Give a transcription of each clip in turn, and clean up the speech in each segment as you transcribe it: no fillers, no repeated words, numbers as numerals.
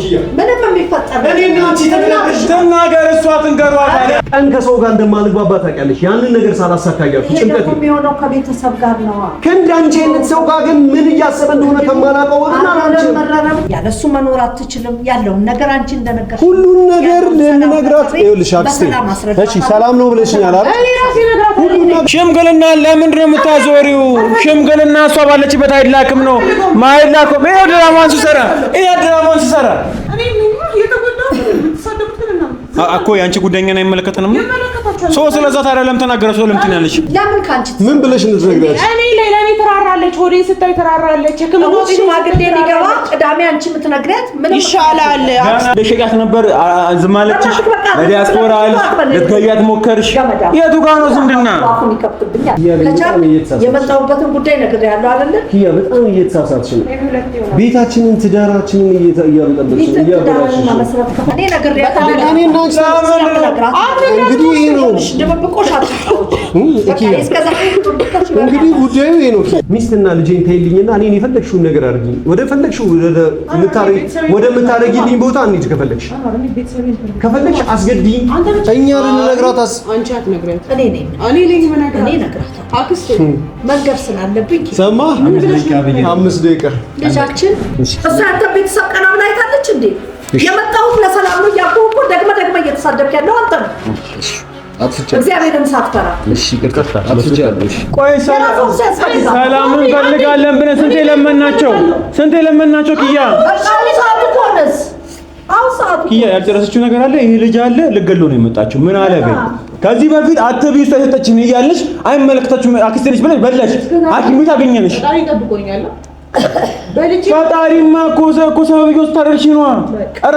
ኪያ ምንም የሚፈጠር እኔና አንቺ ተናገር እሷ ትንገሯት አለ ቀን ከሰው ጋር እንደማልግባባ ታውቂያለሽ ያንን ነገር ሳላሳካያችሁ ጭንቀት የሚሆነው ከቤተሰብ ጋር ነው ከእንዳንቺ አይነት ሰው ጋር ግን ምን እያሰበ እንደሆነ ከማላውቀው እና አንቺ ያለሱ መኖር አትችልም ያለውን ነገር አንቺ እንደነገርሽ ሁሉን ነገር ልንነግራት ይኸውልሽ አክስቴ እሺ ሰላም ነው ብለሽኛል አይደል ሽምግልና ለምንድን ነው የምታዞሪው ሽምግልና እሷ ባለችበት አይላክም ነው ማይላከው ይሄ ድራማን ሲሰራ እኔ ምን የተጎዳው ተሳደብኩትና አኮ ያንቺ ጉዳይኛና አይመለከተንም ሶ ስለዛ ታዲያ ለምን ተናገረ ሰው ለምን ትናለሽ ለምን ካንቺ ምን ብለሽ እንድትነግሪያለሽ እኔ ለኔ ተራራለች ሆዴን ስታይ ተራራለች ከሞት ማግዴ ሊገባ ቅዳሜ አንቺ የምትነግሪያት ምን ይሻላል ለሸጋት ነበር ዝማለችሽ ለዲያስፖራ ለትገያት ሞከርሽ የቱ ጋር ነው ዝምድና አፉን ይከፍትብኛል የመጣሁበትን ጉዳይ ነግሬያለሁ አይደል ኪያ በጣም እየተሳሳትሽ ነው ቤታችንን ትዳራችንን እያበጠበጥሽ ነው እያበላሽሽ እኔ ነግሬያለሁ እኔ እና እንግዲህ ይሄ ነው ደበቆሽ አትጫወች እንግዲህ ጉዳዩ ይሄ ነው ሚስትና ልጄን ተይልኝና እኔን የፈለግሽውን ነገር አድርጊ ወደ ፈለግሽው ወደ ምታረጊልኝ ቦታ እንሂድ ከፈለግሽ አስገድኝ እኛ ልንነግራት አንቺ አትነግሪያት እኔ ነኝ እነግራታለሁ አክስቴ መንገር ስላለብኝ ሰማ 5 ደቂቃ ልጃችን እሷ ያንተ ቤተሰብ ቀና ብላ አይታለች እንዴ የመጣሁት ለሰላም ነው ያቆቆ ደግመ እየተሳደብክ ያለው አንተ ነው እግዚአብሔርን ሳትፈራ እሺ ይቅርታ አትቻለሽ ቆይ ሰላምን ፈልጋለን ብለን ስንቴ ለመናቸው ኪያ ኪያ ያልጨረሰችው ነገር አለ ይሄ ልጅ አለ ልገሎ ነው የመጣችው ምን አለ በይ ከዚህ በፊት አትቢው ተሰጠችኝ እያለሽ አይመለከታችሁም አክስቴ ነሽ ብለሽ በላሽ አኪም ቤት አገኘንሽ ፈጣሪማ እኮ ሰበብ ይወስታለሽ ነው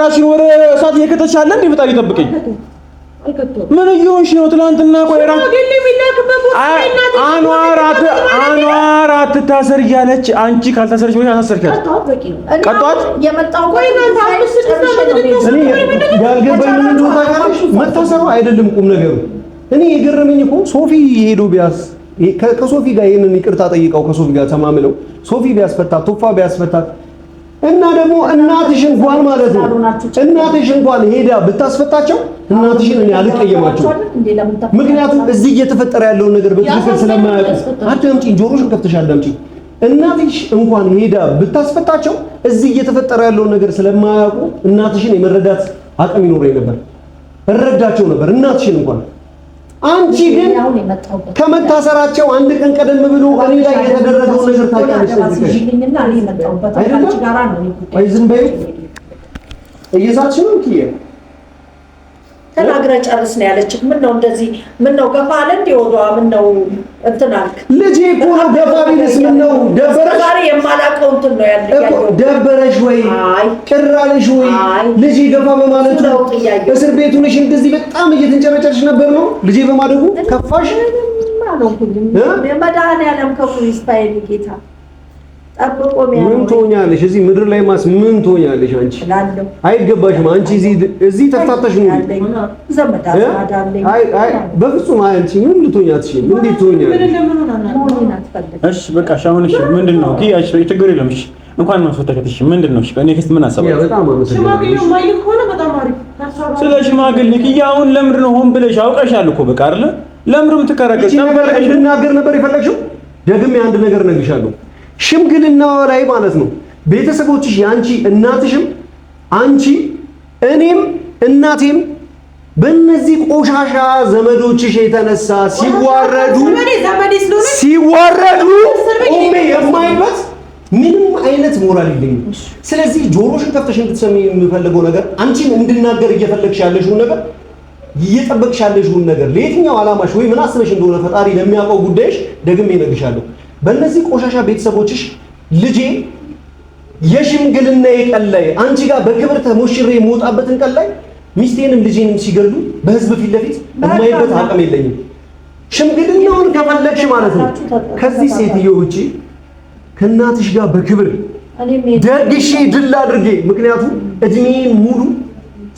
ራስሽን ወደ እሳት እየከተትሽ አለ እንዴ ፈጣሪ ይጠብቀኝ ምን እየሆንሽ ነው ትናንትና ቆይራ አንዋር አትታሰር እያለች አንቺ ካልታሰርሽ ወይ ታሰርካት ቀጣት የመጣው እኔ ያልገባኝ ምን እንደሆነ ታውቃለሽ መታሰሩ አይደለም ቁም ነገሩ እኔ የገረመኝ እኮ ሶፊ ሄዶ ቢያስ ከሶፊ ጋር ይሄንን ይቅርታ ጠይቀው ከሶፊ ጋር ተማምለው ሶፊ ቢያስፈታት ቶፋ ቢያስፈታት እና ደግሞ እናትሽ እንኳን ማለት ነው እናትሽ እንኳን ሄዳ ብታስፈታቸው እናትሽን እኔ አልቀየማቸው ምክንያቱም እዚህ እየተፈጠረ ያለውን ነገር በትክክል ስለማያውቁ አዳምጪኝ ጆሮሽን ከፍተሽ አዳምጪኝ እናትሽ እንኳን ሄዳ ብታስፈታቸው እዚህ እየተፈጠረ ያለውን ነገር ስለማያውቁ እናትሽን የመረዳት አቅም ይኖረኝ ነበር እረዳቸው ነበር እናትሽን እንኳን አንቺ ግን ከመታሰራቸው አንድ ቀን ቀደም ብሎ እኔ ላይ የተደረገው ነገር ታውቂያለሽ ይልኝና እኔ መጣሁበት አንቺ ጋራ ነው አይ ዝም በይ እየሳትሽ ነው ኪያ ተናግረ ጨርስ ነው ያለች ምን ነው እንደዚህ ምን ነው ገፋ አለ እንዴ ወዷ ምን ነው እንትን አልክ ልጄ እኮ ነው ገፋ ቢልስ ምን ነው ደበረሽ ዛሬ የማላውቀው እንትን ነው ያለው ደበረሽ ወይ ቅራለሽ ወይ ልጄ ገፋ በማለቱ እስር ቤቱ ነሽ እንደዚህ በጣም እየተንጨረጨርሽ ነበር ነው ልጄ በማደጉ ከፋሽ የመድኃኒዓለም ከፉ ይስፋይል ጌታ ጠብቆ ምን ትሆኛለሽ እዚህ ምድር ላይ ማስ ምን ትሆኛለሽ አንቺ አይገባሽም አንቺ እዚህ ተፍታተሽ ነው አይ በፍጹም አንቺ ምን ልትሆኛትሽ እንዴት ትሆኛለሽ እሺ በቃ ሻውን እሺ ምንድነው ኪያሽ ችግር የለም እሺ እንኳን ማስወጣከትሽ ምንድነው እሺ ኔክስት ምን አሰባችሁ በጣም ሽማግሌው ማይልክ ሆነ በጣም አሪፍ ስለ ሽማግሌ ኪያውን ለምንድን ነው ሆን ብለሽ አውቀሻል እኮ በቃ አይደለ ለምንድን ነው የምትከራከሪው እንድናገር ነበር የፈለግሽው ደግሜ አንድ ነገር ነግርሻለሁ ሽምግልናው ላይ ማለት ነው ቤተሰቦችሽ ያንቺ እናትሽም አንቺ እኔም እናቴም በእነዚህ ቆሻሻ ዘመዶችሽ የተነሳ ሲዋረዱ ኦሜ የማይበት ምንም አይነት ሞራል የለኝም ስለዚህ ጆሮሽን ከፍተሽ እንድትሰሚ የምፈልገው ነገር አንቺን እንድናገር እየፈለግሽ ያለሽው ነገር እየጠበቅሽ ያለሽው ነገር ለየትኛው አላማሽ ወይ ምን አስበሽ እንደሆነ ፈጣሪ ለሚያውቀው ጉዳይሽ ደግሜ እነግርሻለሁ በእነዚህ ቆሻሻ ቤተሰቦችሽ ልጄ የሽምግልና ቀን ላይ አንቺ ጋር በክብር ተሞሽሬ የምወጣበትን ቀን ላይ ሚስቴንም ልጄንም ሲገሉ በህዝብ ፊት ለፊት የማይበት አቅም የለኝም ሽምግልናውን ከፈለግሽ ማለት ነው ከዚህ ሴትዮ ውጪ ከእናትሽ ጋር በክብር ደግሼ ድል አድርጌ ምክንያቱም እድሜን ሙሉ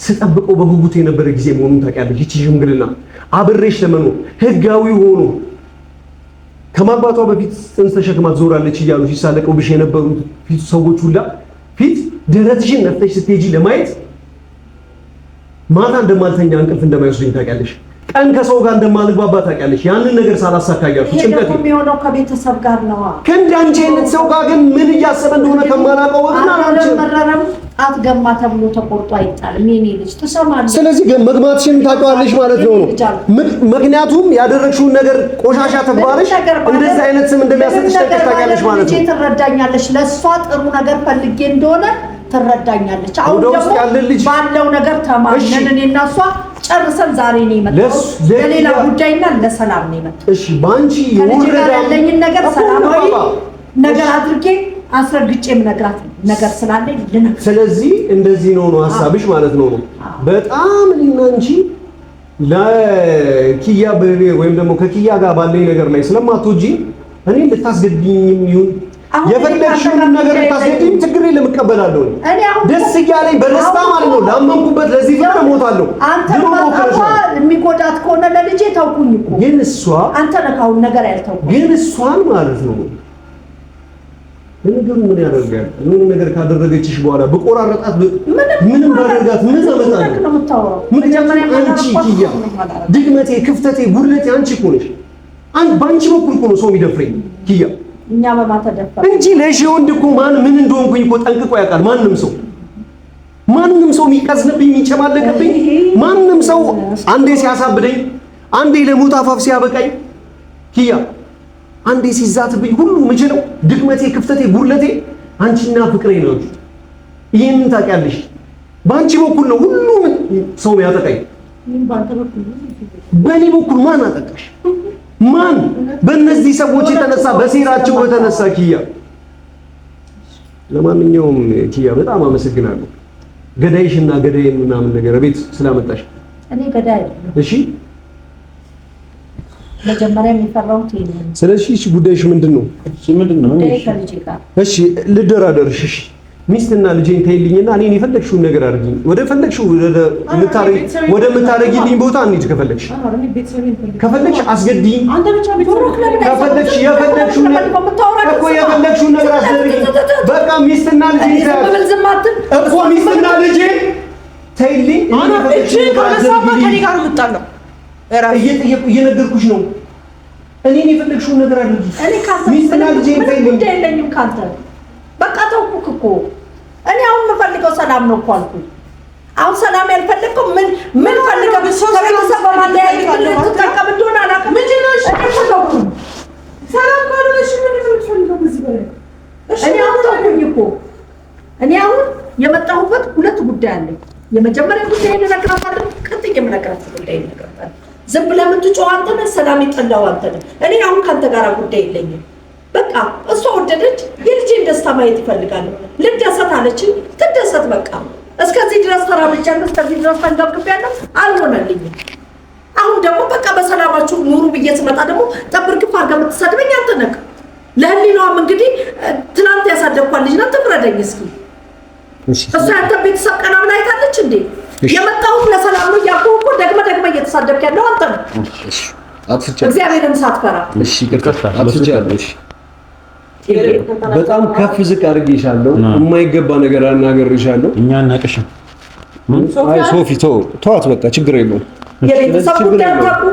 ስጠብቀው በጉጉት የነበረ ጊዜ መሆኑን ታውቂያለሽ እቺ ሽምግልና አብሬሽ ለመኖር ህጋዊ ሆኖ ከማባቷ በፊት ጽንስ ተሸክማ ትዞራለች እያሉ ሲሳለቀው ብሽ የነበሩት ፊት ሰዎች ሁላ ፊት ደረትሽን ነፍተሽ ስትሄጂ ለማየት ማታ እንደማልተኛ እንቅልፍ እንደማይወስደኝ ታውቂያለሽ። ቀን ከሰው ጋር እንደማልግባባ ታውቂያለሽ። ያንን ነገር ሳላሳካያችሁ ጭንቀቴ የሚሆነው ከቤተሰብ ጋር ነው። ከእንዳንቺ አይነት ሰው ጋር ግን ምን እያሰበ እንደሆነ ከማላውቀው ወግና አንቺ መረረም አትገማ ተብሎ ተቆርጦ አይጣልም። የኔ ልጅ ትሰማለህ። ስለዚህ መግማትሽን ታውቂዋለሽ ማለት ነው። ምክንያቱም ያደረግሽውን ነገር ቆሻሻ ተግባርሽ እንደዚህ አይነት ስም እንደሚያሰጥሽ ታውቂያለሽ ማለት ነው። ትረዳኛለሽ። ለእሷ ጥሩ ነገር ፈልጌ እንደሆነ ትረዳኛለች። አሁን ደግሞ ባለው ነገር ተማምነን እኔና እሷ ጨርሰን ዛሬ ነው የመጣው። ለሌላ ጉዳይና ለሰላም ነው የመጣው። እሺ ባንቺ ያለኝን ነገር ሰላማዊ ነገር አድርጌ አስረግጬ የምነግራት ነገር ስላለኝ ልነግርሽ። ስለዚህ እንደዚህ ነው ሐሳብሽ ማለት ነው። በጣም እኔና አንቺ ለኪያ ወይም ደግሞ ከኪያ ጋር ባለኝ ነገር ላይ ስለማትወጂ እኔ ልታስገድኝም ይሁን የፈለግሽውን ነገር ልታስገድኝ ችግር የለም እቀበላለሁ። ደስ እያለኝ በደስታ ማለት ነው። ላመንኩበት ለዚህ ፍቅር እሞታለሁ። ድሮ የሚጎዳት ከሆነ ለልጄ ተውኩኝ እኮ። ግን እሷ አንተ ነህ አሁን ነገር ያልተውኩኝ። ግን እሷን ማለት ነው ለነገሩ ምን ያደርጋል? ምን ነገር ካደረገችሽ በኋላ በቆራረጣት ምንም ባደርጋት ምን ዘመጣለሁ? ምክንያቱም አንቺ ኪያ ድግመቴ፣ ክፍተቴ፣ ጉድለቴ አንቺ እኮ ነሽ። በአንቺ በኩል እኮ ነው ሰው የሚደፍረኝ ኪያ እኛ በማተደፈረ እንጂ ለሺ ወንድ እኮ ምን እንደሆንኩኝ እኮ ጠንቅቆ ያውቃል። ማንም ሰው የሚቀዝንብኝ የሚጨማለቅብኝ ማንም ሰው አንዴ ሲያሳብደኝ፣ አንዴ ለሞት አፋፍ ሲያበቃኝ ኪያ አንዴ ሲዛትብኝ ሁሉ ምችለው ድክመቴ፣ ክፍተቴ፣ ጉድለቴ አንቺና ፍቅሬ ነው። ይሄንን ታውቂያለሽ። በአንቺ በኩል ነው ሁሉም ሰው ያጠቃኝ። በእኔ በኩል ማን አጠቃሽ? ማን? በእነዚህ ሰዎች የተነሳ በሴራቸው የተነሳ ኪያ። ለማንኛውም ኪያ በጣም አመሰግናለሁ ገዳይሽና ገዳይን ምናምን ነገር ቤት ስላመጣሽ። እኔ ገዳይ አይደለም። እሺ መጀመሪያ የሚፈራውት ይሄን። ስለዚህ እሺ ጉዳይሽ ምንድነው? እሺ ልደራደርሽ። እሺ ሚስትና ልጄን ተይልኝና እኔን የፈለግሽውን ነገር አድርጊኝ። ወደ ፈለግሽው ወደ ምታረጊልኝ ቦታ እንሂድ። ከፈለግሽ አስገድኝ። ከፈለግሽ የፈለግሽውን ነገር አስደርጊኝ። በቃ ሚስትና ልጄን እኮ ሚስትና ልጄን ተይልኝ። እየነገርኩሽ ነው። እኔን የፈለግሽውን ነገር አድርጊ። ሚስትና ልጄን ተይልኝ። በቃ ተውኩክ እኮ። እኔ አሁን የምፈልገው ሰላም ነው እኮ አልኩኝ። አሁን ሰላም ያልፈለግከው ምን ፈልገው ከቤተሰብ በማለያየት ልትጠቀም እንደሆነ አላውቅም። ሰላም ካልሆነሽ ምን የምትፈልገው በዚህ በላይ? እኔ አሁን ተውኩኝ እኮ። እኔ አሁን የመጣሁበት ሁለት ጉዳይ አለኝ። የመጀመሪያ ጉዳይ እነግራታለሁ፣ ቀጥዬ የምነግራት ጉዳይ እነግራታለሁ። ዝም ብለህ የምትጮህ አንተ ነህ፣ ሰላም የጠላው አንተ ነህ። እኔ አሁን ካንተ ጋር ጉዳይ የለኝም። በቃ እሷ ወደደች፣ የልጄን ደስታ ማየት ይፈልጋል። ልደሰት አለችኝ፣ ትደሰት። በቃ እስከዚህ ድረስ ተራብቻለሁ፣ እስከዚህ ድረስ ተንገብግቤያለሁ፣ አልሆነልኝም። አሁን ደግሞ በቃ በሰላማችሁ ኑሩ ብዬ ስመጣ ደግሞ ጠብር ግፍ አድርገህ የምትሰድበኝ አንተ ነህ። ለህሊናዋም እንግዲህ ትናንት ያሳደግኳት ልጅ ናት፣ ትፍረደኝ እስኪ። እሷ ያንተ ቤተሰብ ቀና ብላ አይታለች እንዴ? የመጣሁት ለሰላም ነው እያልኩህ እኮ ደግመህ እየተሳደብክ ያለው አንተ ነህ። እግዚአብሔርን ሳትፈራ። እሺ አትፍቻለሽ። በጣም ከፍ ዝቅ አድርጌሻለሁ። የማይገባ ነገር አናገርሻለሁ። እኛ እናቀሽም። አይ ሶፊ ተዋት፣ በቃ ችግር የለውም። የቤተሰብ ጉዳይ አታውቁ።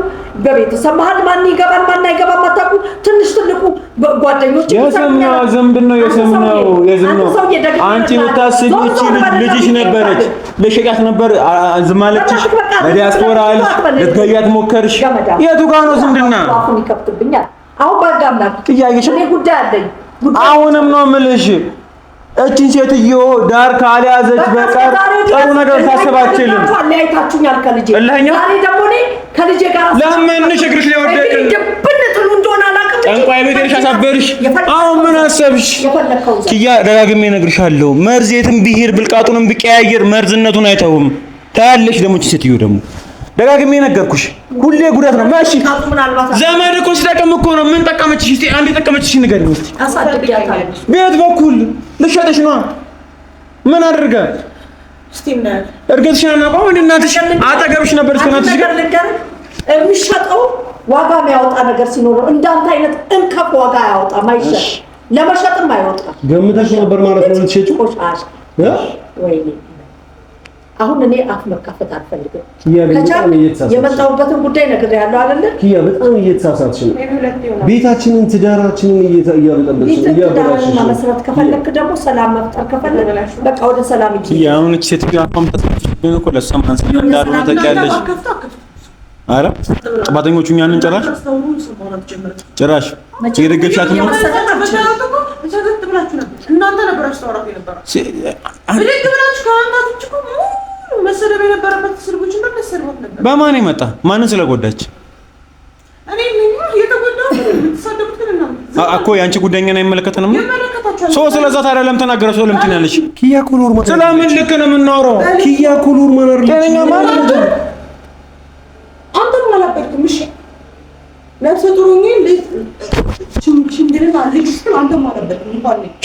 በቤተሰብ መሀል ማን ይገባል ማን አይገባም አታውቁ። ትንሽ ትልቁ ጓደኞች የስም ነው ዝምብ ነው የስም ነው። አንቺ የምታስቢው እቺ ልጅሽ ነበረች፣ ለሸቃት ነበር ዝም አለችሽ። ለዲያስፖራ አለሽ፣ ልትገያት ሞከርሽ። የቱ ጋር ነው ዝምድና? አፉን ይከፍትብኛል። አሁን ባጋምላክ ጥያቄሽ እኔ ጉዳይ አለኝ። አሁንም ነው የምልሽ እቺን ሴትዮ ዳር ካልያዘች በቀር ጥሩ ነገር ታስባችልም። አለያይታችሁኛል ከልጄ። ዛሬ ደግሞ እኔ ከልጄ ጋር ለምንሽ እግርሽ ላይ ወደቅን ብንጥሉ እንደሆነ አላውቅም። ጠንቋይ ቤት ሄደሽ አሳበርሽ። አሁን ምን አሰብሽ? ኪያ ደጋግሜ እነግርሻለሁ፣ መርዝ የትም ቢሄድ ብልቃጡንም ቢቀያየር መርዝነቱን አይተውም። ታያለሽ ደግሞ እቺ ሴትዮ ደግሞ ደጋግሜ ነገርኩሽ፣ ሁሌ ጉዳት ነው። ማሺ ዘመድ እኮ ሲጠቅም እኮ ነው። ምን ጠቀመችሽ? እስቲ አንዴ ጠቀመችሽ ንገሪኝ እስቲ። አሳድጊያታለሁ። ቤት በኩል ልሸጥሽ ነው። ምን አድርጋ? እስቲ ምን እርግጥሽን አናውቀውም። እንደ እናትሽ አጠገብሽ ነበር እስከ እናትሽ ጋር የሚሸጠው ዋጋ የሚያወጣ ነገር ሲኖረው እንዳንተ አይነት እንከፍ ዋጋ ያወጣ ማይሸጥ ለመሸጥም አይወጣ። ገምተሽ ነበር ማለት ነው ልትሸጪው? ወይኔ አሁን እኔ አፍ መካፈት አልፈልግም። የመጣሁበትን ጉዳይ ነግሬሃለሁ አይደለ? ኪያ በጣም እየተሳሳትሽ ነው። ቤታችንን ትዳራችንን እያበጠበጥሽ ነው። ትዳርን መመስረት ከፈለክ ደግሞ ሰላም መፍጠር ከፈለክ በቃ ወደ ሰላም እንጂ አሁን እቺ ሴትዮ አቋምጠት ነው እኮ ለሰማ አንሰኛ እንዳልሆነ ታውቂያለሽ። አረ ጥፋተኞቹ እኛን ጭራሽ የደገፍሻት ነው። እናንተ ነበራችሁ ታወራቱ የነበራችሁ ብድግ ብላችሁ ከአንታችሁ እኮ መሰደብ የነበረበት ስልቦች እንደተሰደቡት ነበር። በማን ይመጣ ማንን ስለጎዳች እኔ ምን የተጎዳው የምትሰደቡት ግን እናንተ እኮ ያንቺ ጉዳይኛን አይመለከተንም ነው ሶ ስለዛ ታዲያ ለምን ተናገረሽ? ለምን ትናለሽ? ኪያ ኩሉር ማለት ስለምን ልክ ነው የምናወራው? ኪያ ኩሉር ማለት ከኛ ማለት አንተ ማላበርክም እሺ ነፍሰ ጡሩኝ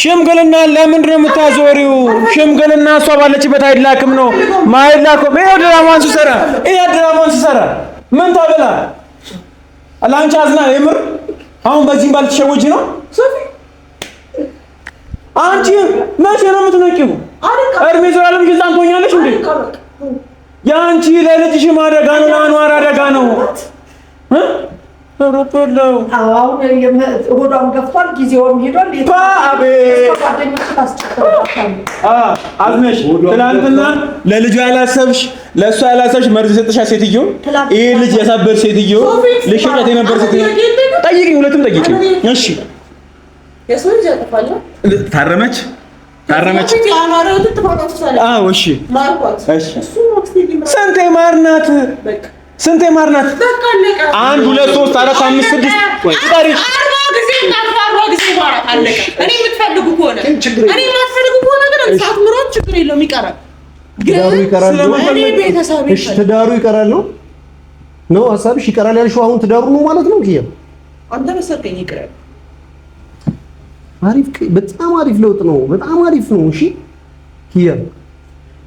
ሽምግልና ለምንድን ነው የምታዞሪው? ሽምግልና እሷ ባለችበት አይላክም ነው ማይላከው። ይሄ ድራማን ሲሰራ ምን ታበላ አላንቺ አዝና የምር አሁን በዚህም ባልተሸወጂ ነው ሶፊ። አንቺ መቼ ነው የምትነቂው? እርሜ ዘላለም ግዛን ትሆኛለሽ እንዴ? ያንቺ ለልጅሽ ማደጋ ነው፣ ለአንዋር አደጋ ነው። ሮቶለው አሁን ሆዷም ገፍቷል፣ ጊዜውም ሄዷል። አዝነሽ ትናንትና ለልጇ ያላሰብሽ ለእሷ ያላሰብሽ መርዝ ሰጥሻ ሴትዮ። ይሄ ልጅ ያሳበር ሴትዮ ልሽቀት የነበር ሴትዮ ጠይቂ፣ ሁለቱም ጠይቂ። እሺ የሰው ልጅ ያጠፋል። ታረመች። አዎ እሺ ስንቴ ማርናት ስንቴ ማርናት? አንድ ሁለት ሶስት አራት አምስት ስድስት ቁጠሪ። 40 ጊዜ ማራት አለቀ። እኔ የምትፈልጉ ከሆነ ግን ሳትምሮት ችግር የለውም ይቀራል። ትዳሩ ይቀራል ነው ሀሳብሽ? ይቀራል ያልሽው አሁን ትዳሩ ነው ማለት ነው? ኪያ አንተ መሰርከኝ ይቀራል። አሪፍ፣ በጣም አሪፍ ለውጥ ነው። በጣም አሪፍ ነው። እሺ ኪያ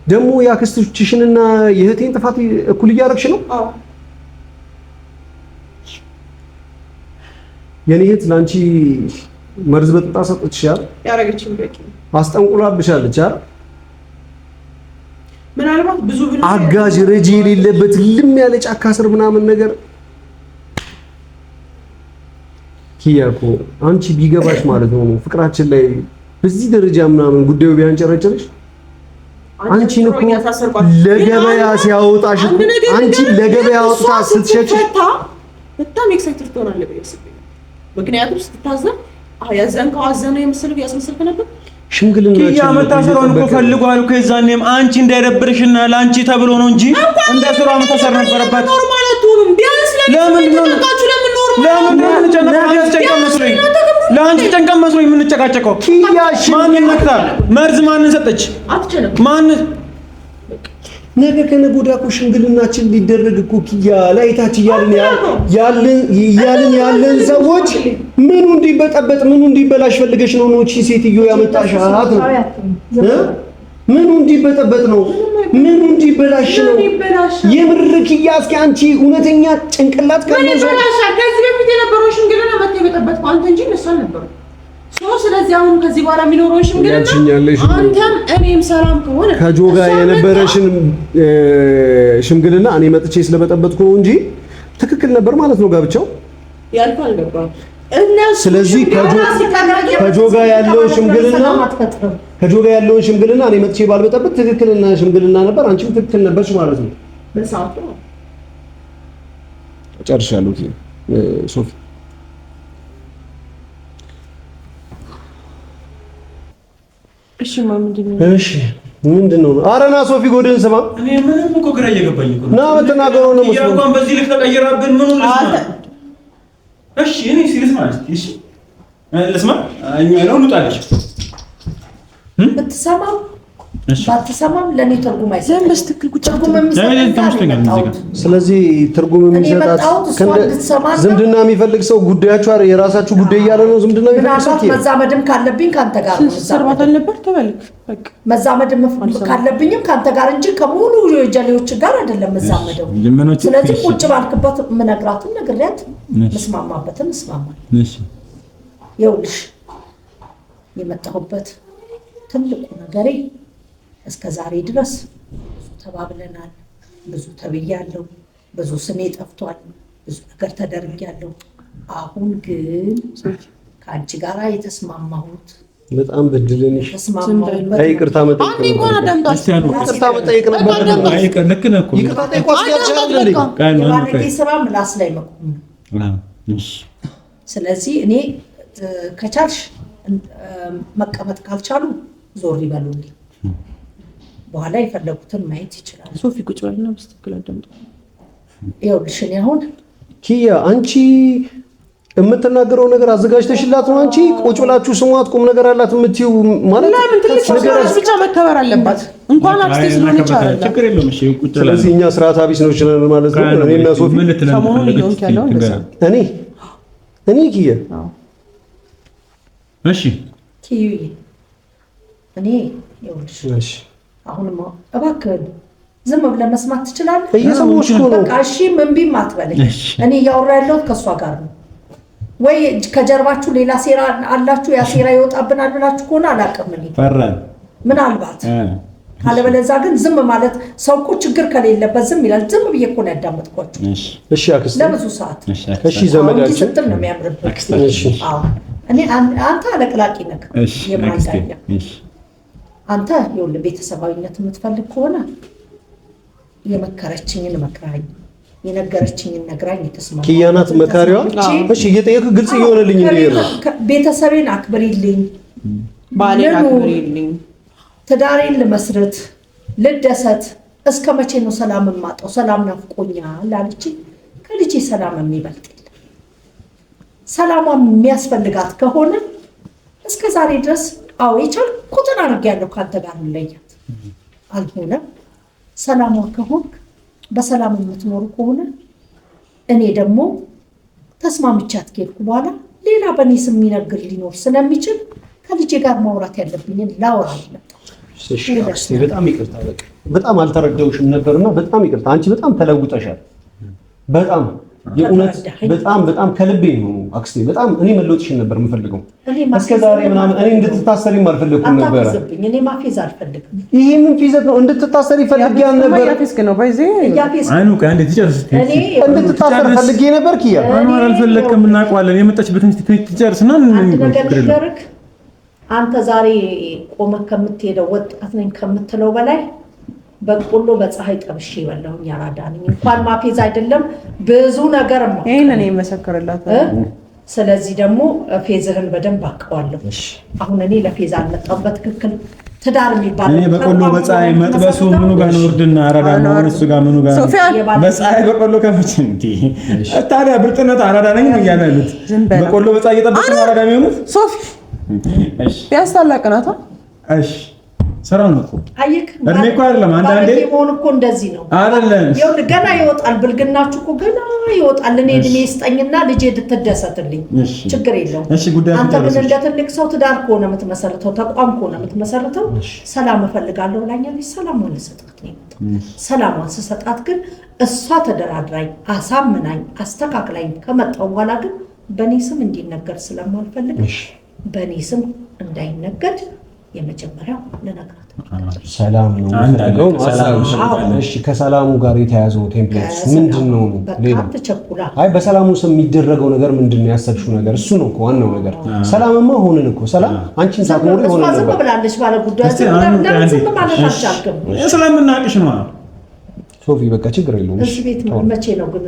ደግሞ ያክስትሽንና የእህቴን ጥፋት እኩል እያደረግሽ ነው? አዎ የኔ እህት ላንቺ መርዝ በጥጣ ሰጥችሻል። ያረጋችኝ በቂ አስጠንቁላብሻለች አይደል? ምናልባት ብዙ ብለ አጋዥ ረጂ የሌለበት ልም ያለ ጫካ ስር ምናምን ነገር ኪያኮ አንቺ ቢገባሽ ማለት ነው ፍቅራችን ላይ በዚህ ደረጃ ምናምን ጉዳዩ ቢያንጨረጭርሽ አንቺን እኮ ለገበያ ሲያወጣሽ አንቺ ለገበያ አውጣ ስትሸጭሽ በጣም ኤክሳይትድ ትሆናለህ ብዬ አስቤ። ምክንያቱም ስትታዘብ ያዘንከው አዘነው የምስልክ ያስመስልክ ነበር። ሽምግልና መታሰሩን እኮ ፈልጓል እኮ የዛኔም አንቺ እንዳይደብርሽና ለአንቺ ተብሎ ነው እንጂ እንደ ስራው መታሰር ነበረበት። ኖርማል አትሆኑም። ቢያንስ ለምን ለአንቺ ጨንቀን መስሎኝ የምንጨቃጨቀው? ማን ይመጣል? መርዝ ማንን ሰጠች? ማን ነገ ከነገ ወዲያ እኮ ሽምግልናችን ሊደረግ እኮ ኪያ ላይታች ያለን ሰዎች ምኑ እንዲበጠበጥ ምኑ እንዲበላሽ ፈልገሽ ነው እቺ ሴትዮ ያመጣሻት ነው? ምኑ እንዲበጠበጥ ነው? ምኑ እንዲበላሽ ነው? የምር ኪያ እስኪ አንቺ እውነተኛ ጭንቅላት ካለው ሰው ከዚህ በፊት የነበረው ሽምግልና መጥቶ የበጠበጥኩ አንተ እንጂ እነሱ አልነበሩ። ስለዚህ አሁን ከዚህ በኋላ የሚኖረው ሽምግልና አንተም እኔም ሰላም ከሆነ ከጆጋ የነበረሽን ሽምግልና እኔ መጥቼ ስለበጠበጥኩ ነው እንጂ ትክክል ነበር ማለት ነው ጋብቻው ያልፋል ነበር። ስለዚህ ከጆጋ ያለውን ሽምግልና እኔ መጥቼ ባልበጠበጥ ትክክልና ሽምግልና ነበር፣ አንቺም ትክክል ነበርሽ ማለት ነው። በሰዓቱ ጨርሻለሁ ሶፊ። እሺ ምንድን ነው? ኧረ ና ሶፊ ጎድን ስማ። እኔ ምንም እኮ ግራ እየገባኝ እኮ ና በተናገረው ነው መስሎ እንኳን በዚህ ልክ ተቀይራብን ምን ሆነሽ ነው? እሺ እኔ ሲልስ ማለት እሺ ልስማ እኛ ነው እንውጣለሽ ብትሰማም ባትሰማም ለኔ ትርጉም አይሰጥም። በስትክክል ትርጉም ስለዚህ ትርጉም የሚሰጣት ዝምድና የሚፈልግ ሰው ጉዳያችሁ አይደል? የራሳችሁ ጉዳይ እያለ ነው ዝምድና የሚፈልግ ሰው። መዛመድም ካለብኝ ካንተ ጋር ነው ሰርባታል ነበር ተበልክ በቃ መዛመድም ካለብኝም ካንተ ጋር እንጂ ከሙሉ ጀሌዎች ጋር አይደለም መዛመደው። ስለዚህ ቁጭ ባልክበት ምነግራትን ነግሬያት መስማማበትን እስማማለሁ። እሺ ይኸውልሽ የመጣሁበት ትልቁ ነገሬ እስከ ዛሬ ድረስ ብዙ ተባብለናል፣ ብዙ ተብያለሁ፣ ብዙ ስሜ ጠፍቷል፣ ብዙ ነገር ተደርጊያለሁ። አሁን ግን ከአንቺ ጋር የተስማማሁት በጣም በድለንሽ ተስማማሁበት። ይቅርታ መጠየቅ አንዴ እንኳን አዳምጣት። ይቅርታ መጠየቅ ነበር። ልክ ነህ እኮ ይቅርታ ጠይቆ አስያቻለኝ። የባለጌ ስራ ምላስ ላይ መቆም ነው። ስለዚህ እኔ ከቻልሽ መቀመጥ ካልቻሉ ዞር ይበሉልኝ። በኋላ የፈለጉትን ማየት ይችላል። ሶፊ ቁጭ በልና በስትክክል አዳምጣ። ይኸውልሽ እኔ አሁን ኪያ አንቺ የምትናገረው ነገር አዘጋጅተሽላት ነው። አንቺ ቁጭ ብላችሁ ስሟት ቁም ነገር አላት የምትይው ማለት ለምን ትልቅ ነገር ብቻ መከበር አለባት። እንኳን አክስቴ ስለሆነ ይቻላል። ችግር የለውም። እሺ ቁጭ ብላ ስለዚህ እኛ ስርዓት አቢስ ነው ይችላል ማለት ነው። እኔና ሶፊ ሰሞኑን እየሆንክ ያለው እንደዛ እኔ ኪያ እሺ ኪዩ እኔ ይኸውልሽ እሺ አሁንም እባክህ ዝም ብለህ መስማት ትችላለህ። እየሰማሁሽ ነው። በቃ እሺ ምን ቢም አትበለኝ። እኔ እያወራ ያለሁት ከእሷ ጋር ነው። ወይ ከጀርባችሁ ሌላ ሴራ አላችሁ፣ ያ ሴራ ይወጣብናል ብላችሁ ከሆነ አላውቅም። እኔ ፈራን ምናልባት ካለበለዚያ ግን ዝም ማለት ሰው እኮ ችግር ከሌለበት ዝም ይላል። ዝም ብዬ እኮ ነው ያዳመጥኳችሁ። እሺ አክስቴ ለብዙ ሰዓት። እሺ ዘመዳችን ስትል ነው የሚያምርበት። እሺ አዎ እኔ አንተ አለቅላቂ ነህ። የማንዳኛ አንተ ይኸውልህ ቤተሰባዊነት የምትፈልግ ከሆነ የመከረችኝን መክራኝ የነገረችኝን ነግራኝ የተስማማው ኪያ ናት መካሪዋ። እሺ እየጠየቅህ ግልጽ እየሆነልኝ ነው። ቤተሰቤን አክብሪልኝ፣ ባሌን አክብሪልኝ፣ ትዳሬን ልመስርት፣ ልደሰት። እስከ መቼ ነው ሰላም የማጣው? ሰላም ናፍቆኛል አለችኝ። ከልጄ ሰላም የሚበልጥ የለም። ሰላሟ የሚያስፈልጋት ከሆነ እስከ ዛሬ ድረስ አዎ የቻልኩትን አድርጌያለሁ ከአንተ ጋር እንለያት። አልሆነም። ሰላሟ ከሆንክ በሰላም የምትኖሩ ከሆነ እኔ ደግሞ ተስማምቻት ከሄድኩ በኋላ ሌላ በእኔ ስም የሚነግር ሊኖር ስለሚችል ከልጄ ጋር ማውራት ያለብኝን ላወራ አልመጣም። በጣም ይቅርታ፣ በጣም አልተረዳሁሽም ነበርና በጣም ይቅርታ። አንቺ በጣም ተለውጠሻል። በጣም የእውነት በጣም ከልቤ ነው አክስቴ። በጣም እኔ መለወጥሽን ነበር የምፈልገው። እስከዛሬ ምናምን እኔ እንድትታሰሪም አልፈለኩም ነበር። እኔ ማፌዝ አልፈልግም። ይሄ ምን ፊዘት ነው? እንድትታሰሪ ፈልጌ ነበር። እንድትታሰር ፈልጌ ነበር። ኪያ አልፈለግም፣ እናውቀዋለን። የመጣችበትን ትጨርስና አንተ ዛሬ ቆመህ ከምትሄደው ወጣት ነኝ ከምትለው በላይ በቆሎ በፀሐይ ጠብሼ በላሁኝ። አራዳ ነኝ። እንኳን ማፌዝ አይደለም ብዙ ነገር ነው። ይሄንን የመሰከረላት። ስለዚህ ደግሞ ፌዝህን በደንብ አውቀዋለሁ። አሁን እኔ ለፌዝ አልመጣም። በትክክል ትዳር የሚባል እኔ በቆሎ በፀሐይ መጥበሱ ምኑ ጋር ነው? እርድና አራዳ ነው እሱ ጋር ምኑ ጋር ነው? በፀሐይ በቆሎ ከመቼ እንዴ? ታዲያ ብልጥነት አራዳ ነኝ ነው ያሉት። በቆሎ በፀሐይ እየጠበቁ አራዳ የሚሆኑት ሶፊ ያስታላቅናታ። እሺ ስራ ነው እኮ አይክ እድሜ እኮ አይደለም። አንዳንዴ ሆነ እኮ እንደዚህ ነው አይደለም። ይኸውልህ ገና ይወጣል፣ ብልግናችሁ እኮ ገና ይወጣል። እኔ እድሜ ይስጠኝና ልጄ እንድትደሰትልኝ ችግር የለውም። አንተ ግን እንደ ትልቅ ሰው ትዳር ከሆነ የምትመሰርተው ተቋም ከሆነ የምትመሰርተው ሰላም እፈልጋለሁ ብላኛለች። ሰላሟን ልሰጣት ነው የመጣው። ሰላሟን ስሰጣት ግን እሷ ተደራድራኝ አሳምናኝ አስተካክላኝ ከመጣው በኋላ ግን በእኔ ስም እንዲነገር ስለማልፈልግ በእኔ ስም እንዳይነገድ የመጀመሪያው ለነገራት ሰላም ነው የምፈልገው። እሺ ከሰላሙ ጋር የተያዘው ቴምፕሌት ምንድነው? ሌላ ተቸኩላ አይ በሰላሙ ስም የሚደረገው ነገር ምንድነው? ያሰብሽው ነገር እሱ ነው እኮ ዋናው ነገር። ሰላምማ ሆነን እኮ ሰላም አንቺን ሳትኖር ይሆነ ነበር። ዝም ብላለች ባለ ጉዳይ ዝም ማለት አልቻልክም። ስለምናቅሽ ነው ሶፊ። በቃ ችግር የለውም። እዚህ ቤት መቼ ነው ግን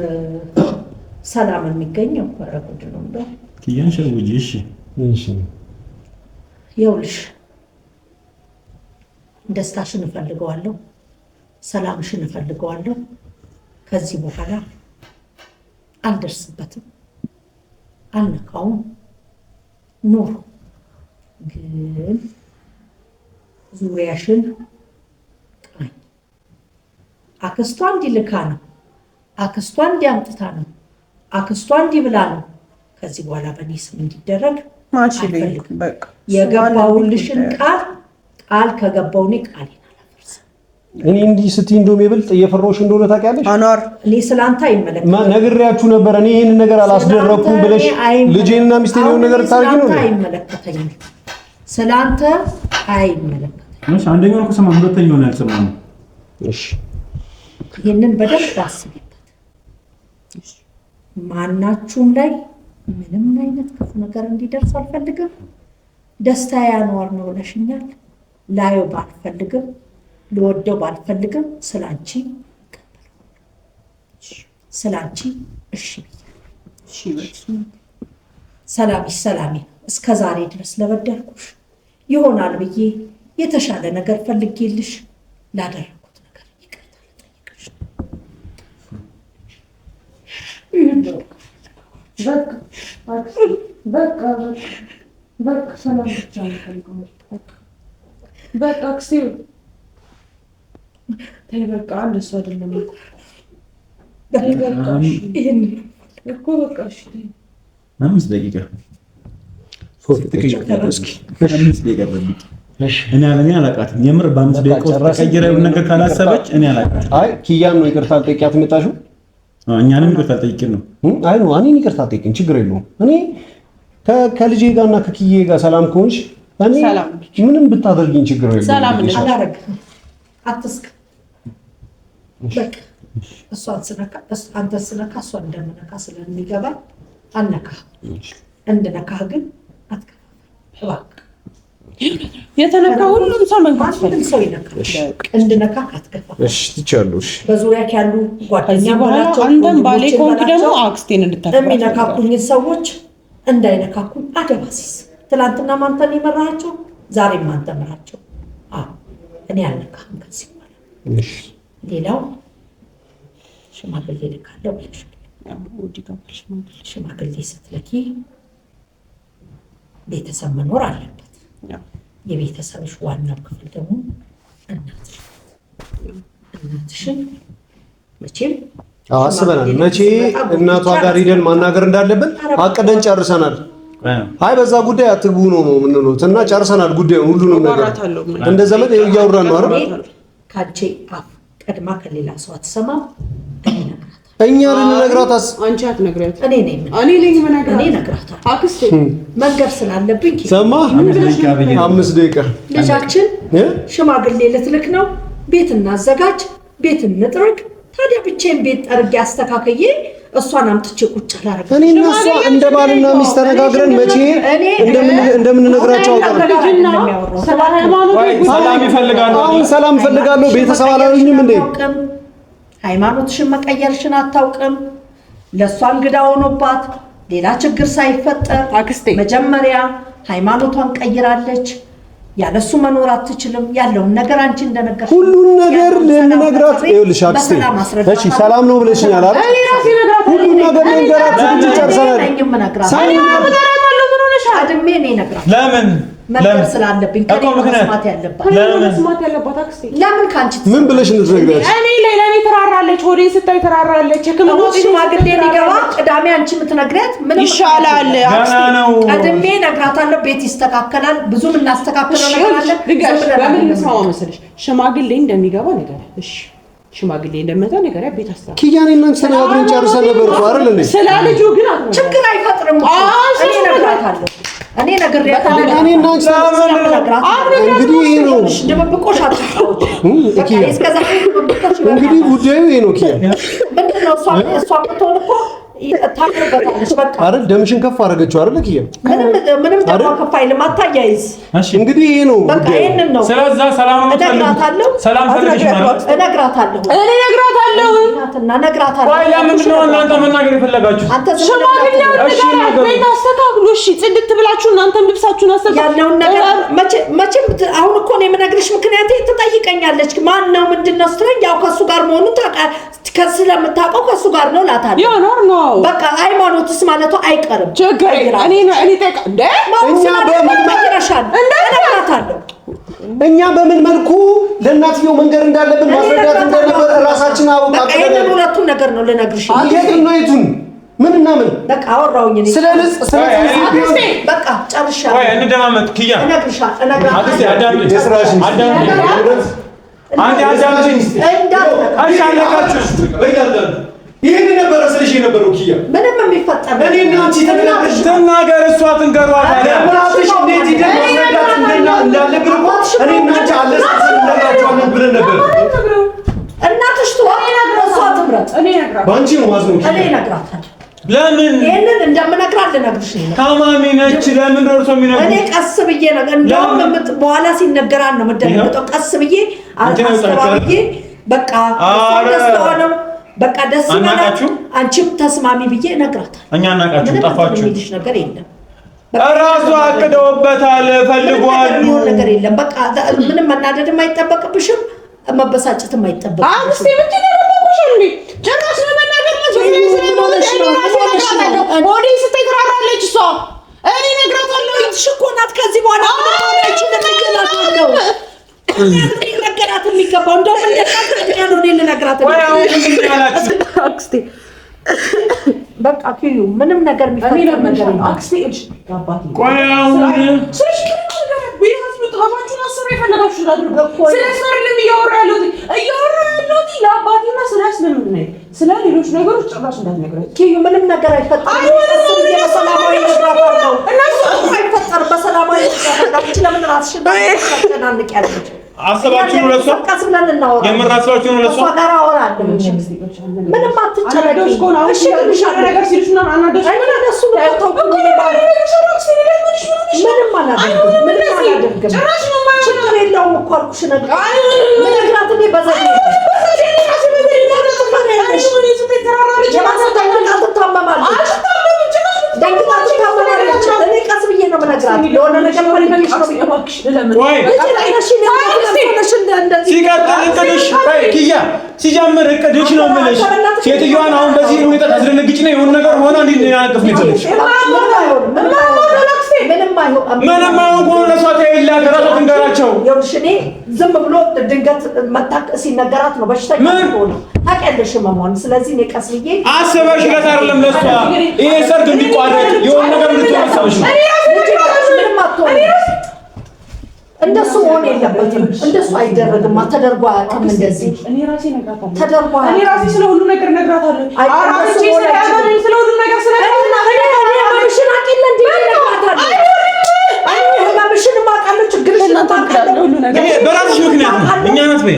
ሰላም የሚገኘው? ኧረ ጉድ ነው እንደው ኪያን ሸውጂ። እሺ ይኸውልሽ ደስታሽን እፈልገዋለሁ፣ ሰላምሽን እፈልገዋለሁ። ከዚህ በኋላ አልደርስበትም፣ አልነካውም። ኑሮ ግን ዙሪያሽን ቃኝ። አክስቷ እንዲልካ ነው፣ አክስቷ እንዲያምጥታ ነው፣ አክስቷ እንዲብላ ነው። ከዚህ በኋላ በእኔ ስም እንዲደረግ አልፈልግም። የገባውልሽን ቃል ከገባው እኔ ቃሌን አላፈርስም። እኔ እንዲህ ስትይ እንደውም የበልጥ እየፈራሁሽ እንደሆነ ታውቂያለሽ። አኗር እኔ ስላንተ አይመለከተኝም። ነግሬያችሁ ነበር። እኔ ይሄንን ነገር አላስደረኩም ብለሽ ልጄንና ሚስቴን የሆነ ነገር ታርጊ ነው። አይመለከተኝም። ስላንተ አይመለከተኝም። እሺ አንደኛውን እኮ ሰማሁ፣ ሁለተኛውን አልሰማሁም። እሺ ይሄንን በደንብ አስቢበት። ማናችሁም ላይ ምንም አይነት ክፉ ነገር እንዲደርስ አልፈልግም። ደስታ ያኗር ነው ብለሽኛል። ላየው ባልፈልግም ልወደው ባልፈልግም ስላንቺ ስላንቺ እሺ ሰላሜ እስከ ዛሬ ድረስ ለበደልኩሽ ይሆናል ብዬ የተሻለ ነገር ፈልጌልሽ ላደረኩት ነገር ይቅርታ ልጠይቅሽ። በቃ ሰላም ብቻ ነው። በቃ አክስቴ ተይ በቃ እንደሱ አይደለም እኮ በቃ እሺ 5 ደቂቃ እኔ አላውቃትም። የምር በ5 ደቂቃ ውስጥ ተቀይረው ነገር ካላሰበች እኔ አላውቃትም። አይ ኪያን ነው ይቅርታ ጠይቂያት መጣሽው? እኛንም ይቅርታ ጠይቂን ነው። አይ ነው እኔን ይቅርታ ጠይቂን ችግር የለውም። እኔ ከልጄ ጋርና ከኪዬ ጋር ሰላም ከሆንሽ እኔ ምንም ብታደርጊኝ ችግር የለውም። ሰላም አላረግ አትስክ በቃ እሷን ስነካ አንተ ስነካ እሷን እንደምነካ ስለሚገባ አነካ እንድነካህ ግን አትከፋ እባክህ። የተነካ ሁሉም ሰው መንካት ሁሉም ሰው ይነካል። እንድነካ አትከፋ። እሺ ትቻለሽ። በዙሪያ ያሉ ጓደኛ ባላቸው አንተም ባሌ ኮንክ ደግሞ አክስቴን እንድታከብር የሚነካኩኝ ሰዎች እንዳይነካኩኝ አደብ አሲስ። ትናንትና ማንተን ይመራቸው ዛሬም ማንተ መራቸው። እኔ አልነካም ከዚህ በኋላ። እሺ ሌላው ሽማግሌ ልካለው ብለሽ ሽማግሌ ስትልኪ ቤተሰብ መኖር አለበት። የቤተሰብሽ ዋናው ክፍል ደግሞ እናትሽን መቼም አስበናል። መቼ እናቷ ጋር ሄደን ማናገር እንዳለብን አቅደን ጨርሰናል። አይ በዛ ጉዳይ አትግቡ ነው የምንለው እና ጨርሰናል ጉዳዩን ሁሉንም ነገር እንደ ዘመድ እያወራን ነው አይደል? ካንቺ አፍ ቀድማ ከሌላ ሰው አትሰማም። እኛ ልንነግራት አንቺ አትነግሪያት። እኔ ነኝ እነግራታለሁ። አክስቴ መንገር ስላለብኝ ሰማ 5 ደቂቃ ልጃችን ሽማግሌ ልትልክ ነው። ቤት እናዘጋጅ፣ ቤት እንጥረግ። ታዲያ ብቻዬን ቤት ጠርጌ አስተካክዬ እሷን አምጥቼ ቁጭ አላረግም። እኔ እና እሷ እንደ ባልና ሚስት ተነጋግረን መቼ እንደምንነግራቸው ሰላም ይፈልጋሉ። አሁን ሰላም ፈልጋለሁ። ቤተሰብ አላሉኝም እንዴ? ሃይማኖትሽን መቀየርሽን አታውቅም። ለእሷ እንግዳ ሆኖባት ሌላ ችግር ሳይፈጠር መጀመሪያ ሃይማኖቷን ቀይራለች። ያለሱ መኖር አትችልም። ያለውን ነገር አንቺ እንደነገርሽ ሁሉን ነገር ልንነግራት ይኸውልሽ አክስቴ እሺ ሰላም ነው ብለሽኛል አይደል? ሁሉን ነገር ልንገራት እንጂ ጨርሰናል። አድሜ እኔ እነግራታለሁ። ለምን መናገር ስላለብኝ ከኔ መስማት ያለባት አክስቴ ለምን ካንቺ ምን ብለሽ እንድትነግሪያለሽ? እኔ ለኔ ተራራለች፣ ሆዴ ስታይ ተራራለች። ህክምና ሽማግሌ ሊገባ ቅዳሜ አንቺ የምትነግሪያት ምን ይሻላል? ቀድሜ እነግራታለሁ። ቤት ይስተካከላል። ብዙም እናስተካክለው ነገር አለ። በምን ልስማማ መሰለሽ? ሽማግሌ እንደሚገባ ነገር እሺ ሽማግሌ እንደመጣ ነገር ቤት አስተካክል። ኪያኔ እና ተነጋግረን ጨርሰን ነበር እኮ አይደል እንዴ? ስለ ልጁ ግን ችግር አይፈጥርም። እኔ እነግራታለሁ። እኔ ነግሬያታለሁ። እኔ እና እንግዲህ ይሄ ነው ድብብቆሽ አትጫወች። እንግዲህ ጉዳዩ ይሄ ነው። ኪያ ምንድን ነው እሷ ብትሆን እኮ ታውቅበታለች። በቃ አይደል? ደምሽን ከፍ አደረገችው አይደል? ኪያ ምንም ደማ ከፍ አይልም። አታያይዝ። እንግዲህ ይሄ ነው በቃ ይሄንን ነው። ስለዛ ሰላም ነው። ሰላም ፈልግሽ ማለት እነግራታለሁ። ቆይ ለምንድን ነው እናንተ መናገር የፈለጋችሁ? ሽማግሌው ቤት አስተካክሉ። እሺ ጽድት ብላችሁ እናንተም ልብሳችሁን አስተካክሉ። ያለውን ነገር መቼም አሁን እኮ ነው የምነግርሽ። ምክንያት ትጠይቀኛለች። ማን ነው ምንድን ነው ስትለኝ ያው ከሱ ጋር መሆኑን ስለምታውቀው ከሱ ጋር ነው እላታለሁ። ያ ኖር ነው በቃ ሃይማኖትስ ማለቱ አይቀርም። ችግር እኔ ጠይቃ እንደ እኛ በምን መልኩ ለእናትየው መንገር እንዳለብን ማስረዳት እንደነበር ራሳችን አውቃለን። በቃ ይሄን ሁለቱን ነገር ነው ልነግርሽ። የቱን ምን እና ምን በቃ አወራሁኝ እኔ ስለ በቃ ጨርሻለሁ። ቆይ እንደማመጥ ኪያ እነግርሻለሁ። አክስቴ አዳምጪ። ይሄን ነበር ስለሽ የነበረው ኪያ ምንም የሚፈጠር እኔ እና አንቺ ተናገር። እሷ ትንገሯት አለ እናትሽ እንዴት ይደረጋል? እንዳለ ግን እኮ እኔ እና አንቺ አለስልስላችኋለን ብለን ነበር። እናትሽ ተዋይ ነበር እሷ ትምረጥ። እኔ ነግራታለሁ። ባንቺ ነው ማዝነው። እኔ ነግራታለሁ። ለምን ይሄንን እንደምነግራት ልነግርሽ ነው። ታማሚ ነች። ለምን ደርሶ የሚነግሩ? እኔ ቀስ ብዬ ነገር እንደውም በኋላ ሲነገራን ነው የምደነግጠው። ቀስ ብዬ አስተባብዬ በቃ ደስታዋ ነው በቃ ደስ ይላል። አንቺም ተስማሚ ብዬ እነግራታለሁ። እኛ እናቃችሁ ጠፋችሁ። ምንም ነገር የለም። ራሱ አቅደውበታል። ፈልጓሉ ነገር የለም። በቃ ምንም መናደድም አይጠበቅብሽም፣ መበሳጨትም አይጠበቅብሽም። አክስቴ ምንድን ነው የምትቆሽ እንዴ? ጭራሽ ለመናገር ነው ወዴ ስትግራራለች እሷ። እኔ እነግራታለሁ። እሺ እኮ ናት። ከዚህ በኋላ ነገራት የሚገባው እንደውም እንደቃ ነው ልነግራት አክስቴ በቃ ኪዩ ምንም ነገር የሚፈጠር ነገር ነው። አክስቴ እሺ አባቴ ቆይ አሁን ጥበባችሁን አስሩ የፈለጋችሁ አድርጉ። ስለዚህ እያወራ ያለሁት ለአባቴና ስለምን ነው ስለ ሌሎች ነገሮች ጭራሽ እንዳትነግረኝ ኪዩ። ምንም ነገር አይፈጠርም። በሰላማዊ ነገር ነው እነሱ አይፈጠር በሰላማዊ ነገር ለምን ራስሽን ታጨናንቂያለሽ? አሰባችሁ ነው ለሷ የምራሳችሁ ነው ለሷ ጋር አወራለሁ። ምንም አትጨነቂ። እሺ ነገር ሲልሽና አናደሽ እሱ ነው ምንም አላደርግም። ምንም አላደርግም። ጭራሽ ነው ማለት ነው። ችግር የለውም እኮ አልኩሽ ነገር ምን ነግራት ነው በዘዴ ሲጀምር እቅድሽ ነው የምልሽ። ሴትዮዋን አሁን በዚህ ሁኔታ ታስደነግጭ ነው የሆነ ነገር ሆና እንዲናቀፍ ነው የምልሽ። ምንም አይሆን ከሆነ ለሷ ተይላት ራሷ ትንገራቸው። ይኸውልሽ እኔ ዝም ብሎ ድንገት መታቅ ሲነገራት ነው በሽተኛ ነው ታውቂያለሽ መሆን። ስለዚህ እኔ ቀስ ብዬ አስበሽለት አይደለም ለሷ ይሄ ሰርግ እንዲቋረጥ የሆነ ነገር እንድትሆን አስበሽ ነው። ምንም አትሆን እንደሱ መሆን የለበትም። እንደሱ አይደረግም። ተደርጎ አያውቅም። እንደዚህ እኔ ራሴ ነግራታለሁ። ተደርጎ እኔ ራሴ ስለ ሁሉ ነገር ነግራታለሁ። አራንቺ ስለ ሁሉ ነገር በራስሽ ምክንያት ነው። እኛ ናት በይ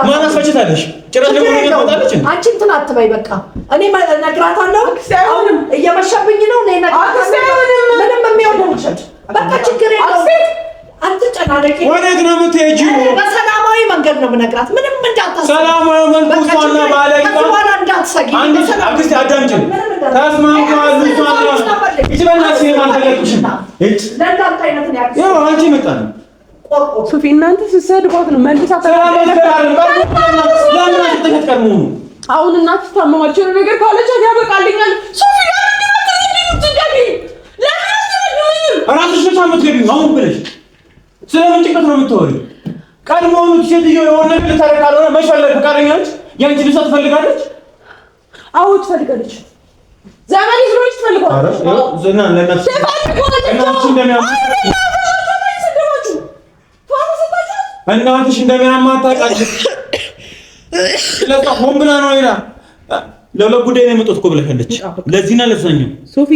ማን አስፈጭታለሽ? ጭራሽ ደግሞ እኛ ትወጣለች። አንቺ እንትን አትበይ። በቃ እኔ እነግራታለሁ። አሁን እየመሸብኝ ነው። እኔ እነግራታለሁ። ምንም የሚሆን ውሸት በቃ ችግር የለውም። አትጨናነቂ። ወዴት ነው የምትሄጂው? በሰላማዊ መንገድ ነው የምነግራት። ምንም እንዳታስቢ። ሰላማዊ መንገድ ውስጧና ባለኝ በኋላ እንዳትሰጊ። አክስቴ አዳምጪኝ። ተስማምቷል። ይችላልናት የማንተገርኩሽም ለእንዳንተ አይነት ነው ያክስ ይኸው አንቺ መጣ ነው ሶፊ እናንተ ስትሰድቧት ነው መልሳ ለምን አትተከትከር መሆኑ አሁን እናት ታመማች የሆነ ነገር ካለቻት ያበቃልኛል። ሶፊ ራስሽ ነሽ የምትገቢው አሁን ብለሽ ስለምን ጭንቀት ነው የምትወሪው? ቀድሞውኑ ሴትዮ የሆነ ነገር ልታረቅ ካልሆነ መች ፈቃደኛ ነች? ያንቺ ልብሳ ትፈልጋለች? አዎ ትፈልጋለች። ዘመን ይዞች ትፈልጋለች። ዝና ለነፍስ እናትሽ እንደሚያማት ታውቃለች። ስለዚህ ሆን ብላ ነው ይላ ለሁለት ጉዳይ ነው የመጣሁት እኮ ብለሻለች። ለዚህና ለዛኛው ሶፊ